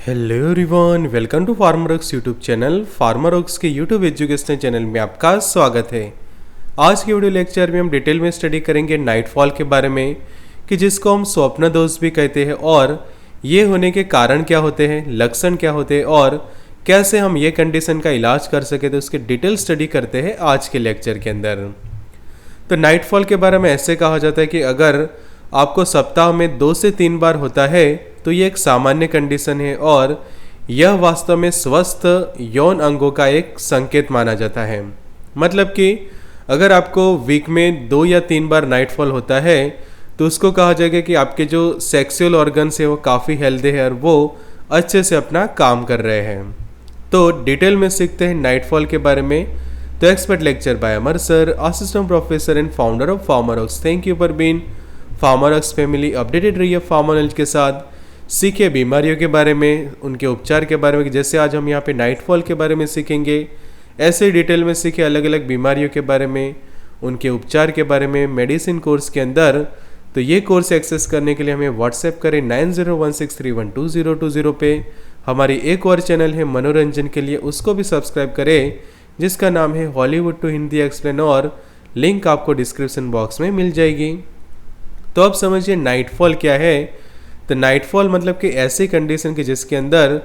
Hello everyone, welcome to Pharmarocks YouTube channel. Pharmarocks के YouTube educational channel में आपका स्वागत है। आज के वीडियो लेक्चर में हम डिटेल में स्टडी करेंगे नाइटफॉल के बारे में, कि जिसको हम स्वप्न दोष भी कहते हैं, और ये होने के कारण क्या होते हैं, लक्षण क्या होते हैं और कैसे हम ये कंडीशन का इलाज कर सके, तो उसके डिटेल स्टडी करते हैं आज के लेक्चर के अंदर। तो नाइटफॉल के बारे में ऐसे कहा जाता है कि अगर आपको सप्ताह में 2 से 3 बार होता है तो ये एक सामान्य कंडीशन है और यह वास्तव में स्वस्थ यौन अंगों का एक संकेत माना जाता है। मतलब कि अगर आपको वीक में 2 या 3 बार नाइटफॉल होता है तो उसको कहा जाएगा कि आपके जो सेक्सुअल ऑर्गन्स है वो काफ़ी हेल्दी है और वो अच्छे से अपना काम कर रहे हैं। तो डिटेल में सीखते हैं नाइटफॉल के बारे में। तो expert lecture by Amar sir, assistant professor and founder of Pharmarocks. Thank you for being Pharmarocks family. Updated रहिए फार्मर नॉलेज के साथ। सीखे बीमारियों के बारे में, उनके उपचार के बारे में, जैसे आज हम यहाँ पे नाइटफॉल के बारे में सीखेंगे, ऐसे डिटेल में सीखे अलग अलग बीमारियों के बारे में, उनके उपचार के बारे में मेडिसिन कोर्स के अंदर। तो ये कोर्स एक्सेस करने के लिए हमें व्हाट्सएप करें 9016312020 पे। हमारी एक और चैनल है मनोरंजन के लिए, उसको भी सब्सक्राइब करें, जिसका नाम है हॉलीवुड टू हिंदी एक्सप्लेन, और लिंक आपको डिस्क्रिप्शन बॉक्स में मिल जाएगी। तो अब समझिए नाइटफॉल क्या है। तो नाइटफॉल मतलब कि ऐसी कंडीशन की जिसके अंदर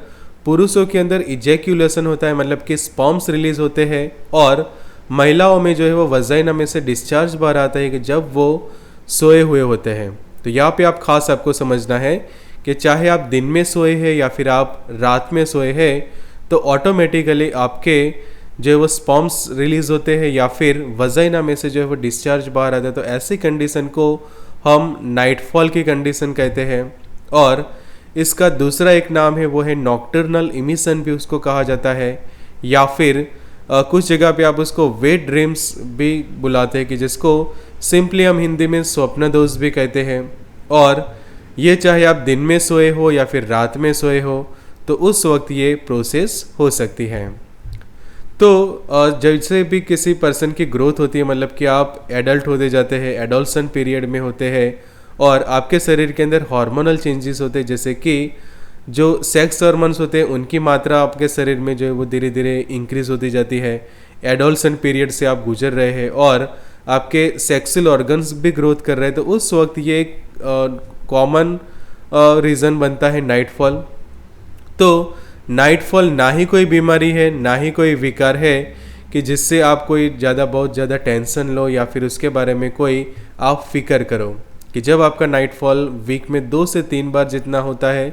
पुरुषों के अंदर इजैक्यूलेशन होता है, मतलब कि स्पर्म्स रिलीज होते हैं, और महिलाओं में जो है वो वजाइना में से डिस्चार्ज बाहर आता है कि जब वो सोए हुए होते हैं। तो यहाँ पे आप खास आपको समझना है कि चाहे आप दिन में सोए हैं या फिर आप रात में सोए हैं, तो ऑटोमेटिकली आपके जो है वो स्पर्म्स रिलीज होते हैं या फिर वजाइना में से जो है वो डिस्चार्ज बाहर आता है। तो ऐसी कंडीशन को हम नाइटफॉल की कंडीशन कहते हैं। और इसका दूसरा एक नाम है, वो है नॉक्टर्नल इमिशन भी उसको कहा जाता है, या फिर कुछ जगह पे आप उसको वेट ड्रीम्स भी बुलाते हैं, कि जिसको सिंपली हम हिंदी में स्वप्न दोष भी कहते हैं। और ये चाहे आप दिन में सोए हो या फिर रात में सोए हो, तो उस वक्त ये प्रोसेस हो सकती है। तो जैसे भी किसी पर्सन की ग्रोथ होती है, मतलब कि आप एडल्ट होते जाते हैं, एडोलसेंट पीरियड में होते हैं, और आपके शरीर के अंदर हार्मोनल चेंजेस होते हैं, जैसे कि जो सेक्स हार्मोन्स होते हैं उनकी मात्रा आपके शरीर में जो है वो धीरे धीरे इंक्रीज होती जाती है। एडोलसेंट पीरियड से आप गुजर रहे हैं और आपके सेक्सुअल ऑर्गन्स भी ग्रोथ कर रहे हैं, तो उस वक्त ये एक कॉमन रीज़न बनता है नाइटफॉल। तो नाइटफॉल ना ही कोई बीमारी है, ना ही कोई विकार है कि जिससे आप कोई बहुत ज़्यादा टेंशन लो या फिर उसके बारे में कोई आप फिक्र करो। कि जब आपका नाइटफॉल वीक में 2 से 3 बार जितना होता है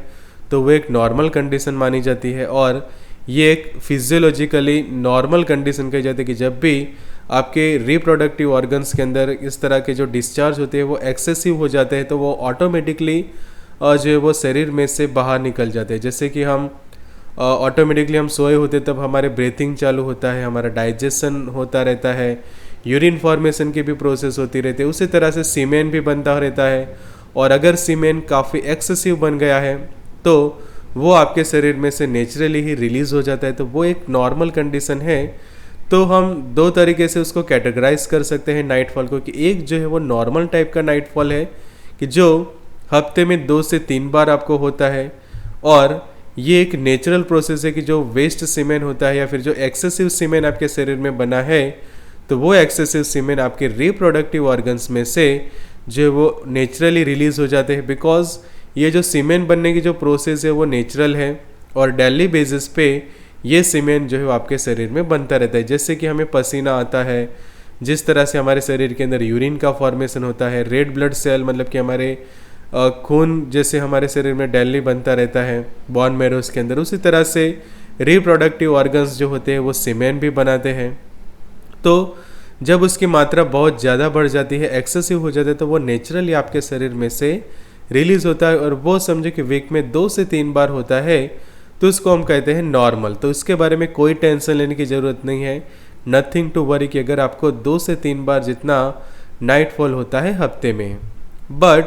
तो वो एक नॉर्मल कंडीशन मानी जाती है, और ये एक फिजियोलॉजिकली नॉर्मल कंडीशन कही जाती है कि जब भी आपके रिप्रोडक्टिव ऑर्गन्स के अंदर इस तरह के जो डिस्चार्ज होते हैं वो एक्सेसिव हो जाते हैं, तो वो ऑटोमेटिकली जो है वो शरीर में से बाहर निकल जाते हैं। जैसे कि हम ऑटोमेटिकली हम सोए होते तब हमारे ब्रीथिंग चालू होता है, हमारा डाइजेशन होता रहता है, यूरिन फॉर्मेशन की भी प्रोसेस होती रहती है, उसी तरह से सीमेन भी बनता रहता है। और अगर सीमेन काफ़ी एक्सेसिव बन गया है तो वो आपके शरीर में से नेचुरली ही रिलीज़ हो जाता है, तो वो एक नॉर्मल कंडीशन है। तो हम 2 तरीके से उसको कैटेगराइज कर सकते हैं नाइटफॉल को, कि एक जो है वो नॉर्मल टाइप का नाइटफॉल है कि जो हफ्ते में 2 से 3 बार आपको होता है, और ये एक नेचुरल प्रोसेस है कि जो वेस्ट सीमेन होता है या फिर जो एक्सेसिव सीमेन आपके शरीर में बना है, तो वो एक्सेसिव सीमेन आपके रिप्रोडक्टिव ऑर्गन्स में से जो वो नेचुरली रिलीज़ हो जाते हैं। बिकॉज ये जो सीमेन बनने की जो प्रोसेस है वो नेचुरल है, और डेली बेसिस पे ये सीमेन जो है वो आपके शरीर में बनता रहता है। जैसे कि हमें पसीना आता है, जिस तरह से हमारे शरीर के अंदर यूरिन का फॉर्मेशन होता है, रेड ब्लड सेल मतलब कि हमारे खून जैसे हमारे शरीर में डेली बनता रहता है बोन मैरोस के अंदर, उसी तरह से रिप्रोडक्टिव ऑर्गन्स जो होते हैं वो सीमेन भी बनाते हैं। तो जब उसकी मात्रा बहुत ज़्यादा बढ़ जाती है, एक्सेसिव हो जाता है, तो वो नेचुरली आपके शरीर में से रिलीज़ होता है, और वो समझो कि वीक में 2 से 3 बार होता है, तो उसको हम कहते हैं नॉर्मल। तो इसके बारे में कोई टेंशन लेने की ज़रूरत नहीं है, नथिंग टू वरी, कि अगर आपको 2 से 3 बार जितना नाइटफॉल होता है हफ्ते में। बट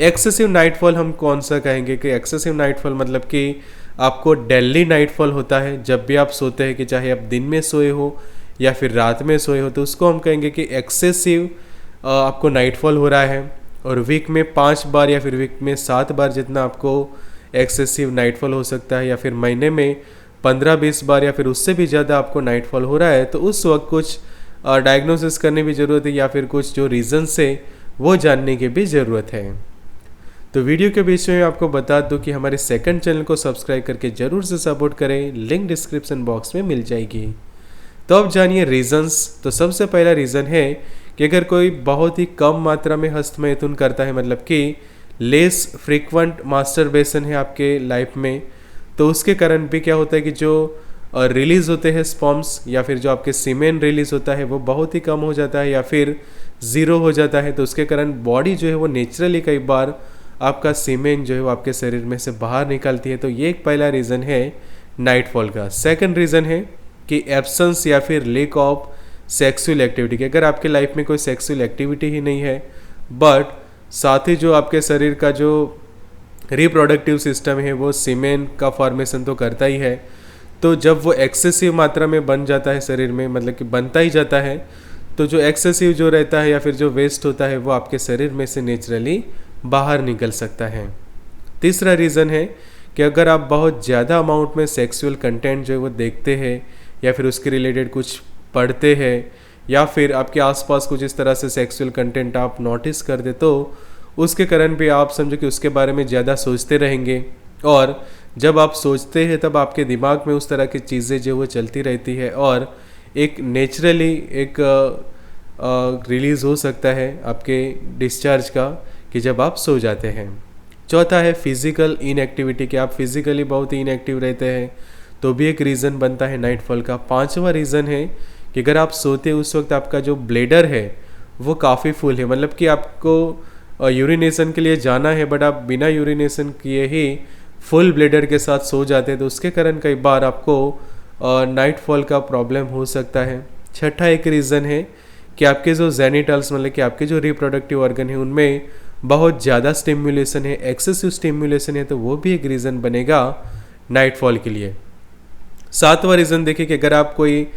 एक्सेसिव नाइटफॉल हम कौन सा कहेंगे, कि एक्सेसिव नाइटफॉल मतलब कि आपको डेली नाइटफॉल होता है जब भी आप सोते हैं, कि चाहे आप दिन में सोए हो या फिर रात में सोए हो, तो उसको हम कहेंगे कि एक्सेसिव आपको नाइटफॉल हो रहा है। और वीक में 5 बार या फिर वीक में 7 बार जितना आपको एक्सेसिव नाइटफॉल हो सकता है, या फिर महीने में 15-20 बार या फिर उससे भी ज़्यादा आपको नाइटफॉल हो रहा है, तो उस वक्त कुछ डायग्नोसिस करने की ज़रूरत है, या फिर कुछ जो रीज़न्स है वो जानने की भी ज़रूरत है। तो वीडियो के बीच में आपको बता दूं कि हमारे सेकंड चैनल को सब्सक्राइब करके ज़रूर से सपोर्ट करें, लिंक डिस्क्रिप्शन बॉक्स में मिल जाएगी। तो अब जानिए रीज़न्स। तो सबसे पहला रीज़न है कि अगर कोई बहुत ही कम मात्रा में हस्तमैथुन करता है, मतलब कि लेस फ्रीक्वेंट मास्टरबेशन है आपके लाइफ में, तो उसके कारण भी क्या होता है कि जो रिलीज़ होते हैं स्पर्म्स या फिर जो आपके सीमेन रिलीज़ होता है वो बहुत ही कम हो जाता है या फिर ज़ीरो हो जाता है। तो उसके कारण बॉडी जो है वो नेचुरली कई बार आपका सीमेन जो है वो आपके शरीर में से बाहर निकलती है। तो ये एक पहला रीज़न है नाइटफॉल का। सेकंड रीज़न है कि एब्सेंस या फिर लेक ऑफ सेक्सुअल एक्टिविटी, कि अगर आपके लाइफ में कोई सेक्सुअल एक्टिविटी ही नहीं है, बट साथ ही जो आपके शरीर का जो रिप्रोडक्टिव सिस्टम है वो सीमेन का फॉर्मेशन तो करता ही है, तो जब वो एक्सेसिव मात्रा में बन जाता है शरीर में, मतलब कि बनता ही जाता है, तो जो एक्सेसिव जो रहता है या फिर जो वेस्ट होता है वो आपके शरीर में से नेचुरली बाहर निकल सकता है। तीसरा रीज़न है कि अगर आप बहुत ज़्यादा अमाउंट में सेक्सुअल कंटेंट जो है वो देखते हैं या फिर उसके रिलेटेड कुछ पढ़ते हैं या फिर आपके आसपास कुछ इस तरह से सेक्सुअल कंटेंट आप नोटिस कर दे, तो उसके कारण भी आप समझो कि उसके बारे में ज़्यादा सोचते रहेंगे, और जब आप सोचते हैं तब आपके दिमाग में उस तरह की चीज़ें जो वो चलती रहती है और एक नेचुरली एक रिलीज़ हो सकता है आपके डिस्चार्ज का कि जब आप सो जाते हैं। चौथा है फिजिकल इनएक्टिविटी, कि आप फिजिकली बहुत ही इनएक्टिव रहते हैं, तो भी एक रीज़न बनता है नाइटफॉल का। पांचवा रीज़न है कि अगर आप सोते हैं उस वक्त आपका जो ब्लेडर है वो काफ़ी फुल है, मतलब कि आपको यूरिनेशन के लिए जाना है बट आप बिना यूरिनेशन किए ही फुल ब्लेडर के साथ सो जाते हैं, तो उसके कारण कई बार आपको नाइटफॉल का प्रॉब्लम हो सकता है। छठा एक रीज़न है कि आपके जो जेनिटल्स, मतलब कि आपके जो रिप्रोडक्टिव ऑर्गन है उनमें बहुत ज़्यादा स्टिमुलेशन है, एक्सेसिव स्टिमुलेशन है, तो वो भी एक रीज़न बनेगा नाइटफॉल के लिए। सातवां रीज़न देखिए कि अगर आप कोई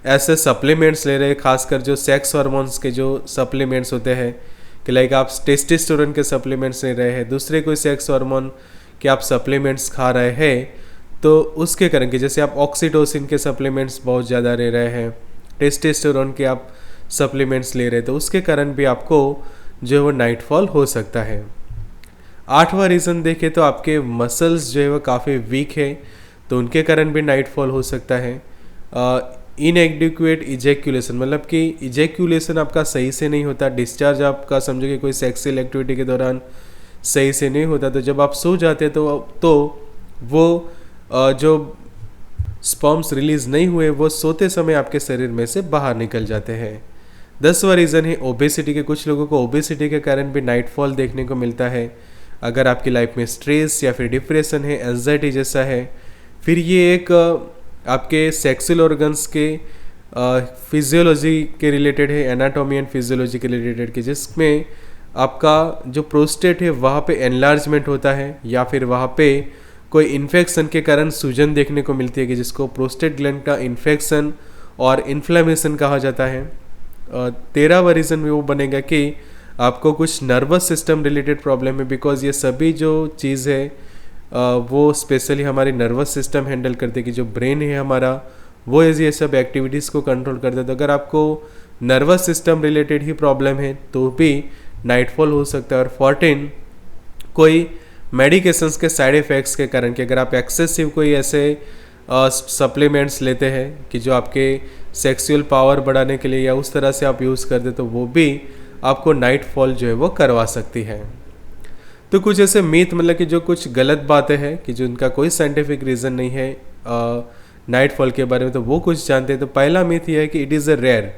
ऐसे सप्लीमेंट्स ले रहे हैं, खासकर जो सेक्स हार्मोन्स के जो सप्लीमेंट्स होते हैं, कि लाइक आप टेस्टोस्टेरोन के सप्लीमेंट्स ले रहे हैं, दूसरे कोई सेक्स हार्मोन के आप सप्लीमेंट्स खा रहे हैं, तो उसके कारण कि जैसे आप ऑक्सीटोसिन के सप्लीमेंट्स बहुत ज़्यादा ले रहे हैं, टेस्टोस्टेरोन के आप सप्लीमेंट्स ले रहे हैं, तो उसके कारण भी आपको जो है वो नाइटफॉल हो सकता है। आठवां रीज़न देखें तो आपके मसल्स जो है वो काफ़ी वीक है, तो उनके कारण भी नाइटफॉल हो सकता है। इनएडिक्वेट इजैक्यूलेशन, मतलब कि इजैक्यूलेशन आपका सही से नहीं होता, डिस्चार्ज आपका समझो कि कोई सेक्सुअल एक्टिविटी के दौरान सही से नहीं होता, तो जब आप सो जाते हैं तो वो जो स्पर्म्स रिलीज़ नहीं हुए वो सोते समय आपके शरीर में से बाहर निकल जाते हैं। 10वां रीज़न है ओबेसिटी, के कुछ लोगों को ओबेसिटी के कारण भी नाइटफॉल देखने को मिलता है। अगर आपकी लाइफ में स्ट्रेस या फिर डिप्रेशन है, एंजाइटी जैसा है, फिर ये एक आपके सेक्सुअल ऑर्गन्स के फिजियोलॉजी के रिलेटेड है, एनाटॉमी एंड फिजियोलॉजी के रिलेटेड के, जिसमें आपका जो प्रोस्टेट है वहाँ पे एनलार्जमेंट होता है या फिर वहाँ पे कोई इन्फेक्शन के कारण सूजन देखने को मिलती है, कि जिसको प्रोस्टेट ग्लैंड का इन्फेक्शन और इन्फ्लेमेशन कहा जाता है। 13वां रीज़न भी वो बनेगा कि आपको कुछ नर्वस सिस्टम रिलेटेड प्रॉब्लम है, बिकॉज ये सभी जो चीज़ है वो स्पेशली हमारी नर्वस सिस्टम हैंडल करते हैं, कि जो ब्रेन है हमारा वो ये सब एक्टिविटीज़ को कंट्रोल करता है। तो अगर आपको नर्वस सिस्टम रिलेटेड ही प्रॉब्लम है तो भी नाइटफॉल हो सकता है। और 14 कोई मेडिकेशंस के साइड इफ़ेक्ट्स के कारण, कि अगर आप एक्सेसिव कोई ऐसे सप्लीमेंट्स लेते हैं कि जो आपके सेक्सुअल पावर बढ़ाने के लिए या उस तरह से आप यूज़ करते, तो वो भी आपको नाइटफॉल जो है वो करवा सकती है। तो कुछ ऐसे मीथ, मतलब कि जो कुछ गलत बातें हैं कि जो उनका कोई साइंटिफिक रीज़न नहीं है नाइटफॉल के बारे में, तो वो कुछ जानते हैं। तो पहला मीथ ये है कि इट इज़ अ रेयर।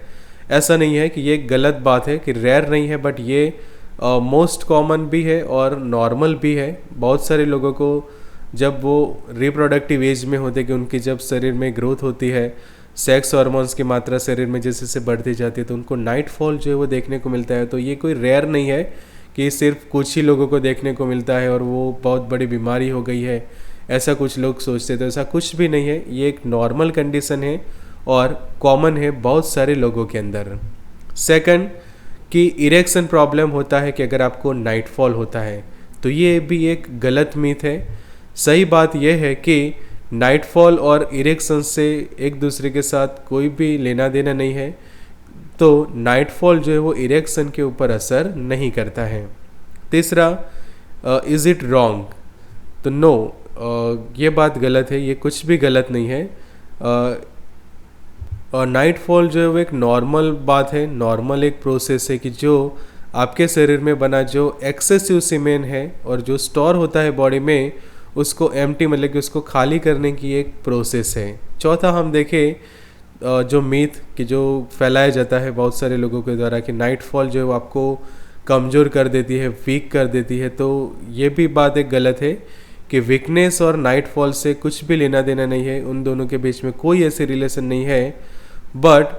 ऐसा नहीं है कि ये गलत बात है कि रेयर नहीं है, बट ये मोस्ट कॉमन भी है और नॉर्मल भी है। बहुत सारे लोगों को जब वो रिप्रोडक्टिव एज में होते, कि उनकी जब शरीर में ग्रोथ होती है, सेक्स हार्मोन्स की मात्रा शरीर में जैसे जैसे बढ़ती जाती है, तो उनको नाइटफॉल जो है वो देखने को मिलता है। तो ये कोई रेयर नहीं है कि सिर्फ कुछ ही लोगों को देखने को मिलता है और वो बहुत बड़ी बीमारी हो गई है, ऐसा कुछ लोग सोचते। तो ऐसा कुछ भी नहीं है, ये एक नॉर्मल कंडीशन है और कॉमन है बहुत सारे लोगों के अंदर। सेकंड कि इरेक्शन प्रॉब्लम होता है कि अगर आपको नाइटफॉल होता है, तो ये भी एक गलत मीथ है। सही बात यह है कि नाइटफॉल और इरेक्शन से एक दूसरे के साथ कोई भी लेना देना नहीं है, तो नाइटफॉल जो है वो इरेक्शन के ऊपर असर नहीं करता है। तीसरा, इज़ इट रॉन्ग? तो नो, ये बात गलत है, ये कुछ भी गलत नहीं है। और नाइटफॉल जो है वो एक नॉर्मल बात है, नॉर्मल एक प्रोसेस है कि जो आपके शरीर में बना जो एक्सेसिव सीमेन है और जो स्टोर होता है बॉडी में, उसको एम्प्टी मतलब कि उसको खाली करने की एक प्रोसेस है। चौथा हम देखें जो मीथ कि जो फैलाया जाता है बहुत सारे लोगों के द्वारा कि नाइटफॉल जो है वो आपको कमज़ोर कर देती है, वीक कर देती है, तो ये भी बात एक गलत है कि वीकनेस और नाइटफॉल से कुछ भी लेना देना नहीं है, उन दोनों के बीच में कोई ऐसे रिलेशन नहीं है। बट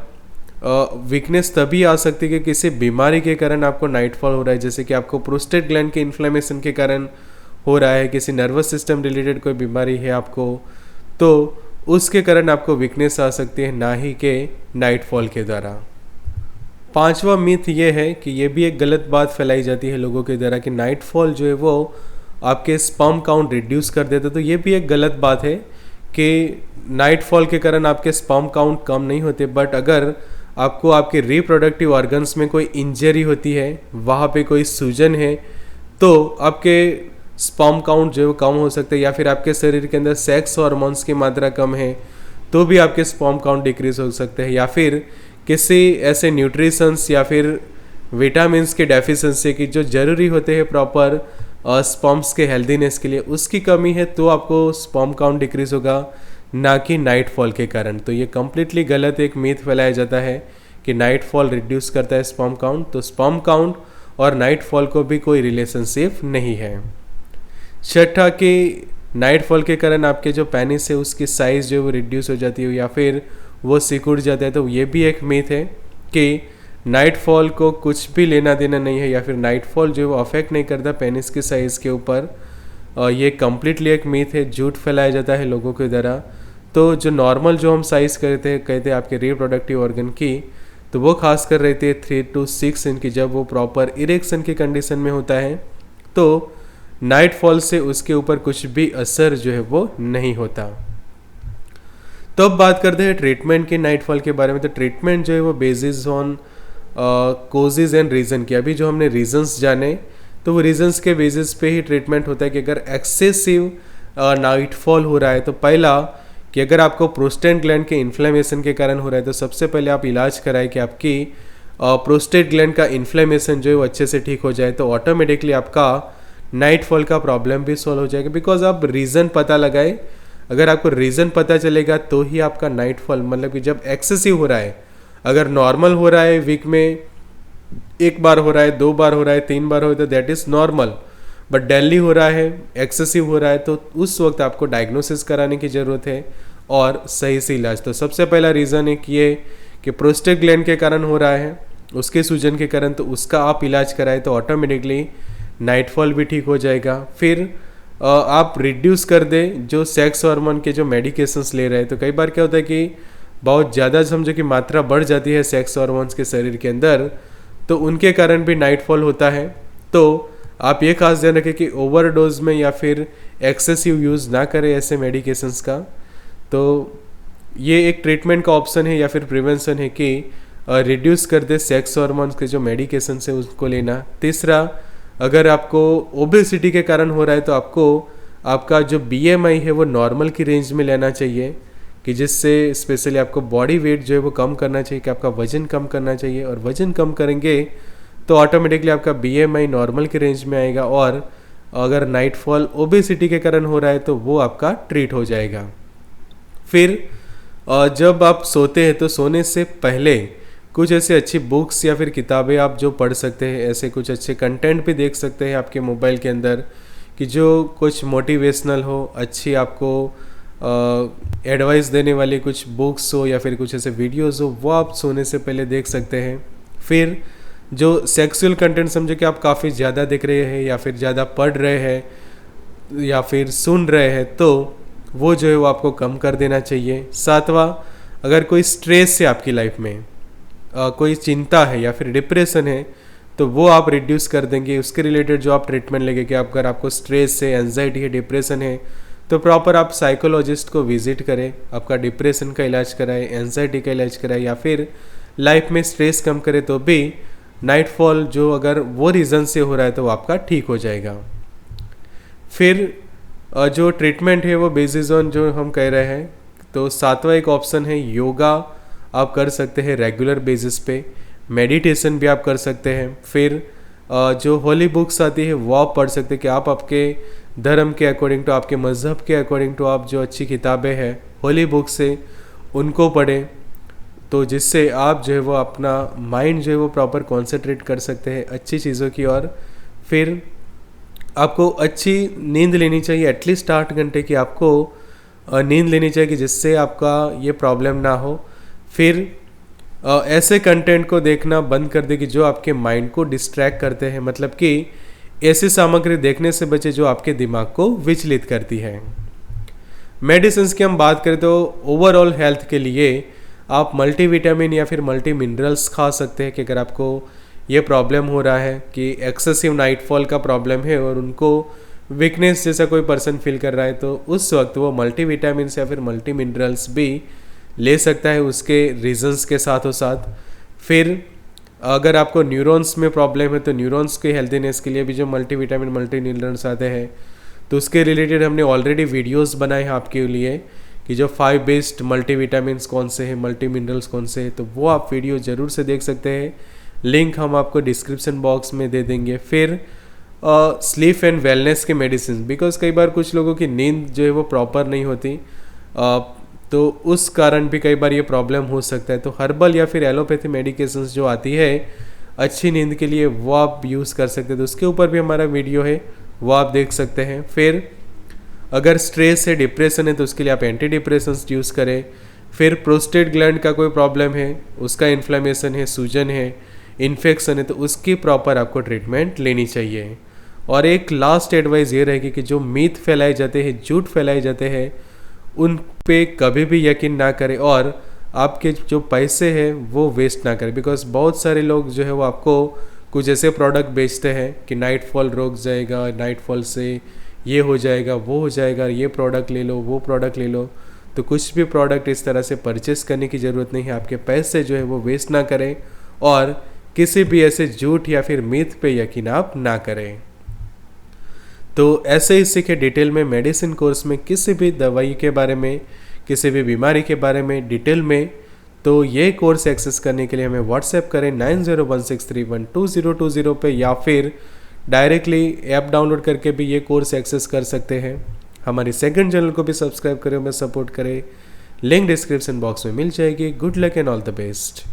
वीकनेस तभी आ सकती है कि किसी बीमारी के कारण आपको नाइटफॉल हो रहा है, जैसे कि आपको प्रोस्टेट ग्लैंड के इन्फ्लेमेशन के कारण हो रहा है, किसी नर्वस सिस्टम रिलेटेड कोई बीमारी है आपको, तो उसके कारण आपको वीकनेस आ सकती है, ना ही के नाइटफॉल के द्वारा। पांचवा मिथ ये है कि ये भी एक गलत बात फैलाई जाती है लोगों के द्वारा कि नाइटफॉल जो है वो आपके स्पर्म काउंट रिड्यूस कर देता है। तो ये भी एक गलत बात है कि नाइटफॉल के कारण आपके स्पर्म काउंट कम नहीं होते, बट अगर आपको आपके रिप्रोडक्टिव ऑर्गन्स में कोई इंजरी होती है, वहाँ पे कोई सूजन है, तो आपके स्पर्म काउंट जो है वो कम हो सकता है, या फिर आपके शरीर के अंदर सेक्स हार्मोन्स की मात्रा कम है तो भी आपके स्पर्म काउंट डिक्रीज हो सकते हैं, या फिर किसी ऐसे न्यूट्रिशंस या फिर विटामिन्स के डेफिशिएंसी की जो ज़रूरी होते हैं प्रॉपर स्पर्म्स के हेल्दीनेस के लिए, उसकी कमी है तो आपको स्पर्म काउंट डिक्रीज होगा, ना कि नाइटफॉल के कारण। तो ये कम्प्लीटली गलत एक मीथ फैलाया जाता है कि नाइटफॉल रिड्यूस करता है स्पर्म काउंट। तो स्पर्म काउंट और नाइटफॉल को भी कोई रिलेशनशिप नहीं है। छठा कि नाइटफॉल के कारण आपके जो पेनिस है उसकी साइज़ जो है वो रिड्यूस हो जाती है या फिर वो सिकुड़ जाता है, तो ये भी एक मीथ है कि नाइटफॉल को कुछ भी लेना देना नहीं है, या फिर नाइटफॉल जो है वो अफेक्ट नहीं करता पेनिस के साइज़ के ऊपर। ये कम्प्लीटली एक मीथ है, झूठ फैलाया जाता है लोगों के द्वारा। तो जो नॉर्मल जो हम साइज़ कहते हैं आपके रिप्रोडक्टिव ऑर्गन की, तो वो खास कर रहती है 3 to 6 इंच की, जब वो प्रॉपर इरेक्शन की कंडीशन में होता है, तो नाइटफॉल से उसके ऊपर कुछ भी असर जो है वो नहीं होता। तो अब बात करते हैं ट्रीटमेंट की नाइटफॉल के बारे में। तो ट्रीटमेंट जो है वो basis on causes and reason की। अभी जो हमने रीजंस जाने, तो वो रीजंस के बेसिस पे ही ट्रीटमेंट होता है कि अगर एक्सेसिव नाइटफॉल हो रहा है, तो पहला कि अगर आपको प्रोस्टेट ग्लैंड के इन्फ्लेमेशन के कारण हो रहा है, तो सबसे पहले आप इलाज कराएं कि आपकी प्रोस्टेट ग्लैंड का इन्फ्लेमेशन जो है वो अच्छे से ठीक हो जाए, तो ऑटोमेटिकली आपका नाइटफॉल का प्रॉब्लम भी सॉल्व हो जाएगा। बिकॉज आप रीज़न पता लगाए, अगर आपको रीज़न पता चलेगा तो ही आपका नाइटफॉल, मतलब कि जब एक्सेसिव हो रहा है, अगर नॉर्मल हो रहा है वीक में 1 बार हो रहा है, 2 बार हो रहा है, 3 बार हो रहा है, तो that is normal. But daily हो रहा है, एक्सेसिव हो रहा है, तो उस वक्त आपको डायग्नोसिस कराने की ज़रूरत है और सही से इलाज। तो सबसे पहला रीज़न एक ये कि प्रोस्टेट ग्लैंड के कारण हो रहा है, उसके सूजन के कारण, तो उसका आप इलाज कराए तो ऑटोमेटिकली नाइटफॉल भी ठीक हो जाएगा। फिर आप रिड्यूस कर दें जो सेक्स हार्मोन के जो मेडिकेशंस ले रहे हैं। तो कई बार क्या होता है कि बहुत ज़्यादा समझो कि मात्रा बढ़ जाती है सेक्स हार्मोन्स के शरीर के अंदर, तो उनके कारण भी नाइटफॉल होता है। तो आप ये खास ध्यान रखें कि ओवरडोज में या फिर एक्सेसिव यूज़ ना करें ऐसे मेडिकेशंस का। तो ये एक ट्रीटमेंट का ऑप्शन है या फिर प्रिवेंशन है कि रिड्यूस कर दे सेक्स हार्मोन्स के जो मेडिकेशंस है उसको लेना। तीसरा, अगर आपको ओबेसिटी के कारण हो रहा है तो आपको आपका जो BMI है वो नॉर्मल की रेंज में लेना चाहिए, कि जिससे स्पेशली आपको बॉडी वेट जो है वो कम करना चाहिए, कि आपका वज़न कम करना चाहिए, और वज़न कम करेंगे तो ऑटोमेटिकली आपका BMI नॉर्मल की रेंज में आएगा, और अगर नाइटफॉल ओबेसिटी के कारण हो रहा है तो वो आपका ट्रीट हो जाएगा। फिर जब आप सोते हैं तो सोने से पहले कुछ ऐसी अच्छी बुक्स या फिर किताबें आप जो पढ़ सकते हैं, ऐसे कुछ अच्छे कंटेंट भी देख सकते हैं आपके मोबाइल के अंदर, कि जो कुछ मोटिवेशनल हो, अच्छी आपको एडवाइस देने वाली कुछ बुक्स हो या फिर कुछ ऐसे वीडियोस हो, वो आप सोने से पहले देख सकते हैं। फिर जो सेक्सुअल कंटेंट समझो कि आप काफ़ी ज़्यादा देख रहे हैं या फिर ज़्यादा पढ़ रहे हैं या फिर सुन रहे हैं, तो वो जो है वो आपको कम कर देना चाहिए। सातवां, अगर कोई स्ट्रेस है आपकी लाइफ में, कोई चिंता है या फिर डिप्रेशन है, तो वो आप रिड्यूस कर देंगे। उसके रिलेटेड जो आप ट्रीटमेंट लेंगे कि अगर आपको स्ट्रेस है, एंजाइटी है, डिप्रेशन है, तो प्रॉपर आप साइकोलॉजिस्ट को विजिट करें, आपका डिप्रेशन का इलाज कराएं, एंजाइटी का इलाज कराएं, या फिर लाइफ में स्ट्रेस कम करें तो भी नाइटफॉल जो अगर वो रीज़न से हो रहा है तो वो आपका ठीक हो जाएगा। फिर जो ट्रीटमेंट है वो बेसिस ऑन जो हम कह रहे हैं, तो सातवां एक ऑप्शन है योगा आप कर सकते हैं रेगुलर बेसिस पे, मेडिटेशन भी आप कर सकते हैं। फिर जो होली बुक्स आती है वो आप पढ़ सकते हैं कि आप आपके धर्म के अकॉर्डिंग टू, आपके मज़हब के अकॉर्डिंग टू आप जो अच्छी किताबें हैं होली बुक्स से उनको पढ़ें, तो जिससे आप जो है वो अपना माइंड जो है वो प्रॉपर कॉन्सेंट्रेट कर सकते हैं अच्छी चीज़ों की ओर। फिर आपको अच्छी नींद लेनी चाहिए, एटलीस्ट 8 घंटे की आपको नींद लेनी चाहिए कि जिससे आपका ये प्रॉब्लम ना हो। फिर ऐसे कंटेंट को देखना बंद कर दे कि जो आपके माइंड को डिस्ट्रैक्ट करते हैं, मतलब कि ऐसी सामग्री देखने से बचे जो आपके दिमाग को विचलित करती है। मेडिसिन की हम बात करें तो ओवरऑल हेल्थ के लिए आप मल्टीविटामिन या फिर मल्टी मिनरल्स खा सकते हैं कि अगर आपको ये प्रॉब्लम हो रहा है कि एक्सेसिव नाइटफॉल का प्रॉब्लम है और उनको वीकनेस जैसा कोई पर्सन फील कर रहा है, तो उस वक्त वो मल्टीविटामिन या फिर मल्टी मिनरल्स भी ले सकता है उसके रीजंस के साथों साथ। फिर अगर आपको न्यूरॉन्स में प्रॉब्लम है तो न्यूरॉन्स के हेल्दीनेस के लिए भी जो मल्टीविटामिन मल्टी मिनरल्स आते हैं, तो उसके रिलेटेड हमने ऑलरेडी वीडियोस बनाए हैं आपके लिए कि जो 5 बेस्ड मल्टीविटामिन्स कौन से हैं, मल्टी मिनरल्स कौन से हैं, तो वो आप वीडियो ज़रूर से देख सकते हैं। लिंक हम आपको डिस्क्रिप्शन बॉक्स में दे देंगे। फिर स्लीप एंड वेलनेस के मेडिसिन, बिकॉज कई बार कुछ लोगों की नींद जो है वो प्रॉपर नहीं होती, तो उस कारण भी कई बार ये प्रॉब्लम हो सकता है। तो हर्बल या फिर एलोपैथी मेडिकेशंस जो आती है अच्छी नींद के लिए वो आप यूज़ कर सकते हैं, तो उसके ऊपर भी हमारा वीडियो है, वो आप देख सकते हैं। फिर अगर स्ट्रेस है, डिप्रेशन है, तो उसके लिए आप एंटी डिप्रेशंस यूज़ करें। फिर प्रोस्टेट ग्लैंड का कोई प्रॉब्लम है, उसका इन्फ्लेमेशन है, सूजन है, इन्फेक्शन है, तो उसकी प्रॉपर आपको ट्रीटमेंट लेनी चाहिए। और एक लास्ट एडवाइस ये रहेगी कि जो मीथ फैलाए जाते हैं, झूठ फैलाए जाते हैं, उन पे कभी भी यकीन ना करें और आपके जो पैसे हैं वो वेस्ट ना करें। बिकॉज बहुत सारे लोग जो है वो आपको कुछ ऐसे प्रोडक्ट बेचते हैं कि नाइटफॉल रोक जाएगा, नाइटफॉल से ये हो जाएगा, वो हो जाएगा, ये प्रोडक्ट ले लो, वो प्रोडक्ट ले लो। तो कुछ भी प्रोडक्ट इस तरह से परचेस करने की ज़रूरत नहीं है। आपके पैसे जो है वो वेस्ट ना करें और किसी भी ऐसे झूठ या फिर मिथ पे यकीन आप ना करें। तो ऐसे ही सीखे डिटेल में मेडिसिन कोर्स में किसी भी दवाई के बारे में, किसी भी बीमारी के बारे में डिटेल में, तो ये कोर्स एक्सेस करने के लिए हमें व्हाट्सएप करें 9016312020 पे, या फिर डायरेक्टली ऐप डाउनलोड करके भी ये कोर्स एक्सेस कर सकते हैं। हमारी सेकंड चैनल को भी सब्सक्राइब करें, हमें सपोर्ट करें, लिंक डिस्क्रिप्शन बॉक्स में मिल जाएगी। Good luck and all the best.